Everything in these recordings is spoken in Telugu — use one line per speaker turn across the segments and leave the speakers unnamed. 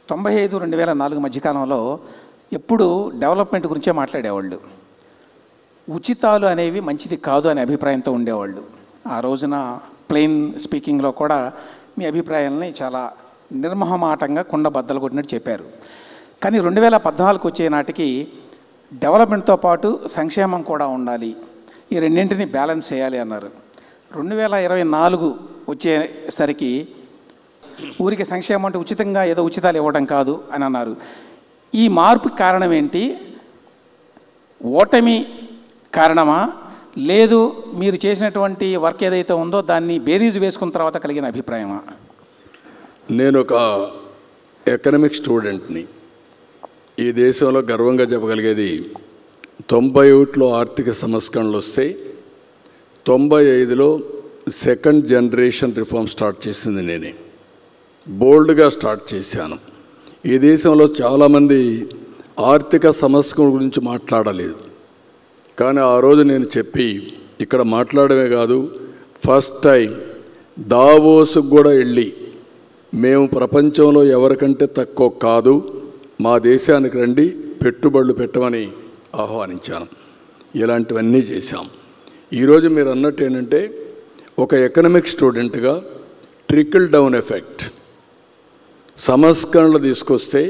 95 2004 మధ్యకాలంలో ఎప్పుడు డెవలప్మెంట్ గురించే మాట్లాడేవాళ్ళు. ఉచితాలు అనేవి మంచిది కాదు అనే అభిప్రాయంతో ఉండేవాళ్ళు. ఆ రోజున ప్లెయిన్ స్పీకింగ్లో కూడా మీ అభిప్రాయాలని చాలా నిర్మహమాటంగా కుండ బద్దలు కొట్టినట్టు చెప్పారు. కానీ 2014 వచ్చే నాటికి డెవలప్మెంట్తో పాటు సంక్షేమం కూడా ఉండాలి, ఈ రెండింటిని బ్యాలెన్స్ చేయాలి అన్నారు. 2024 వచ్చేసరికి ఊరికి సంక్షేమం అంటే ఉచితంగా ఏదో ఉచితాలు ఇవ్వడం కాదు అని అన్నారు. ఈ మార్పుకి కారణం ఏంటి? ఓటమి కారణమా, లేదు మీరు చేసినటువంటి వర్క్ ఏదైతే ఉందో దాన్ని బేరీజు వేసుకున్న తర్వాత కలిగిన అభిప్రాయమా?
నేను ఒక ఎకనామిక్ స్టూడెంట్ని. ఈ దేశంలో గర్వంగా చెప్పగలిగేది 91లో ఆర్థిక సంస్కరణలు వస్తే 95లో సెకండ్ జనరేషన్ రిఫార్మ్ స్టార్ట్ చేసింది నేనే. బోల్డ్గా స్టార్ట్ చేశాను. ఈ దేశంలో చాలామంది ఆర్థిక సంస్కరణ గురించి మాట్లాడలేదు. కానీ ఆ రోజు నేను చెప్పి ఇక్కడ మాట్లాడమే కాదు, ఫస్ట్ టైం దావోస్కు కూడా వెళ్ళి మేము ప్రపంచంలో ఎవరికంటే తక్కువ కాదు, మా దేశానికి రండి, పెట్టుబడులు పెట్టమని ఆహ్వానించాను. ఇలాంటివన్నీ చేశాం. ఈరోజు మీరు అన్నట్టు ఏంటంటే ఒక ఎకనామిక్ స్టూడెంట్గా ట్రికిల్ డౌన్ ఎఫెక్ట్, సంస్కరణలు తీసుకొస్తే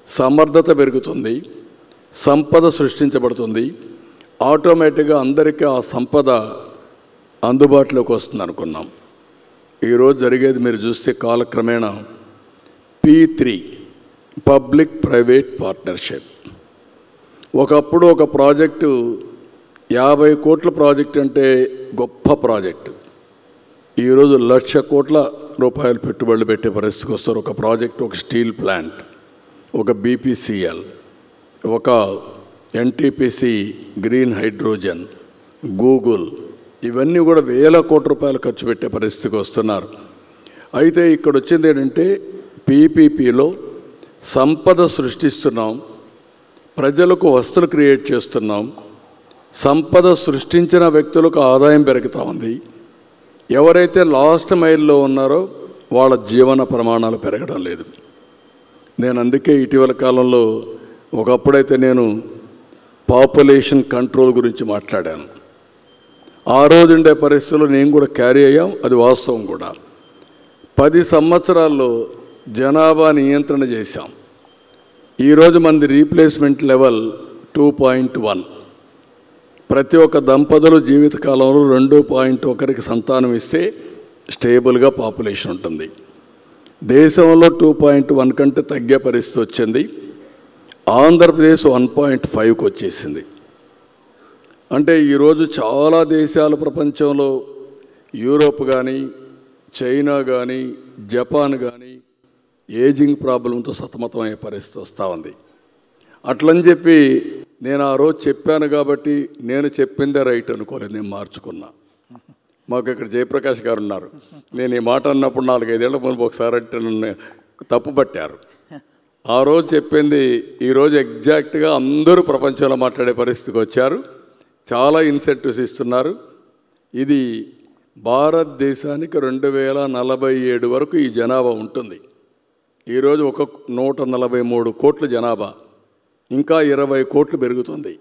సమర్థత పెరుగుతుంది, సంపద సృష్టించబడుతుంది, ఆటోమేటిక్గా అందరికీ ఆ సంపద అందుబాటులోకి వస్తుంది అనుకున్నాం. ఈరోజు జరిగేది మీరు చూస్తే కాలక్రమేణా P3 పబ్లిక్ ప్రైవేట్ పార్ట్నర్షిప్. ఒకప్పుడు ఒక ప్రాజెక్టు 50 కోట్ల ప్రాజెక్ట్ అంటే గొప్ప ప్రాజెక్టు. ఈరోజు 1,00,000 కోట్ల రూపాయలు పెట్టుబడులు పెట్టే పరిస్థితికి వస్తారు. ఒక ప్రాజెక్టు, ఒక స్టీల్ ప్లాంట్, ఒక BPCL, ఒక NTPC గ్రీన్ హైడ్రోజన్, గూగుల్, ఇవన్నీ కూడా 1,000 కోట్ల రూపాయలు ఖర్చు పెట్టే పరిస్థితికి వస్తున్నారు. అయితే ఇక్కడ వచ్చింది ఏంటంటే PPPలో సంపద సృష్టిస్తున్నాం, ప్రజలకు వస్తువులు క్రియేట్ చేస్తున్నాం, సంపద సృష్టించిన వ్యక్తులకు ఆదాయం పెరుగుతూ ఉంది. ఎవరైతే లాస్ట్ మైల్లో ఉన్నారో వాళ్ళ జీవన ప్రమాణాలు పెరగడం లేదు. నేను అందుకే ఇటీవల కాలంలో ఒకప్పుడైతే నేను పాపులేషన్ కంట్రోల్ గురించి మాట్లాడాను. ఆ రోజు ఉండే పరిస్థితుల్లో నేను కూడా క్యారీ అయ్యాం, అది వాస్తవం కూడా. 10 సంవత్సరాల్లో జనాభా నియంత్రణ చేశాం. ఈరోజు మనది రీప్లేస్మెంట్ లెవెల్ 2.1. ప్రతి ఒక్క దంపతులు జీవితకాలంలో 2.1కి సంతానం ఇస్తే స్టేబుల్గా పాపులేషన్ ఉంటుంది. దేశంలో 2.1 కంటే తగ్గే పరిస్థితి వచ్చింది. ఆంధ్రప్రదేశ్ 1.5కి వచ్చేసింది. అంటే ఈరోజు చాలా దేశాలు ప్రపంచంలో, యూరోప్ కానీ, చైనా కానీ, జపాన్ కానీ ఏజింగ్ ప్రాబ్లంతో సతమతమయ్యే పరిస్థితి వస్తూ ఉంది. అట్లని చెప్పి నేను ఆ రోజు చెప్పాను కాబట్టి నేను చెప్పిందే రైట్ అనుకోలేదు, నేను మార్చుకున్నా. మాకు ఇక్కడ జయప్రకాష్ గారు ఉన్నారు. నేను ఈ మాట అన్నప్పుడు 4-5 ఏళ్ల ముందు ఒకసారి అంటే నన్ను తప్పు పట్టారు. ఆ రోజు చెప్పింది ఈరోజు ఎగ్జాక్ట్గా అందరూ ప్రపంచంలో మాట్లాడే పరిస్థితికి వచ్చారు. చాలా ఇన్సెంటివ్స్ ఇస్తున్నారు. ఇది భారతదేశానికి 2047 వరకు ఈ జనాభా ఉంటుంది. ఈరోజు 143 కోట్ల జనాభా, ఇంకా 20 కోట్లు పెరుగుతుంది.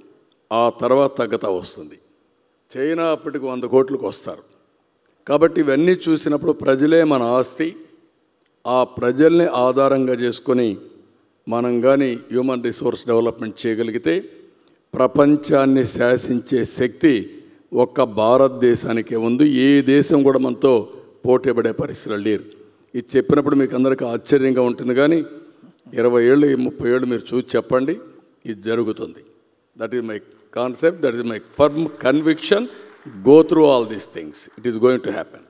ఆ తర్వాత తగ్గతా వస్తుంది. చైనా అప్పటికి 100 కోట్లకు వస్తారు. కాబట్టి ఇవన్నీ చూసినప్పుడు ప్రజలే మన ఆస్తి. ఆ ప్రజల్ని ఆధారంగా చేసుకొని మనం కానీ హ్యూమన్ రిసోర్స్ డెవలప్మెంట్ చేయగలిగితే ప్రపంచాన్ని శాసించే శక్తి ఒక్క భారతదేశానికే ఉంది. ఏ దేశం కూడా మనతో పోటీపడే పరిస్థితులు లేరు. ఇది చెప్పినప్పుడు మీకు అందరికీ ఆశ్చర్యంగా ఉంటుంది, కానీ 20 ఏళ్ళు 30 ఏళ్ళు మీరు చూసి చెప్పండి, ఇది జరుగుతుంది. That is my concept, that is my firm conviction. Go through all these things. It is going to happen.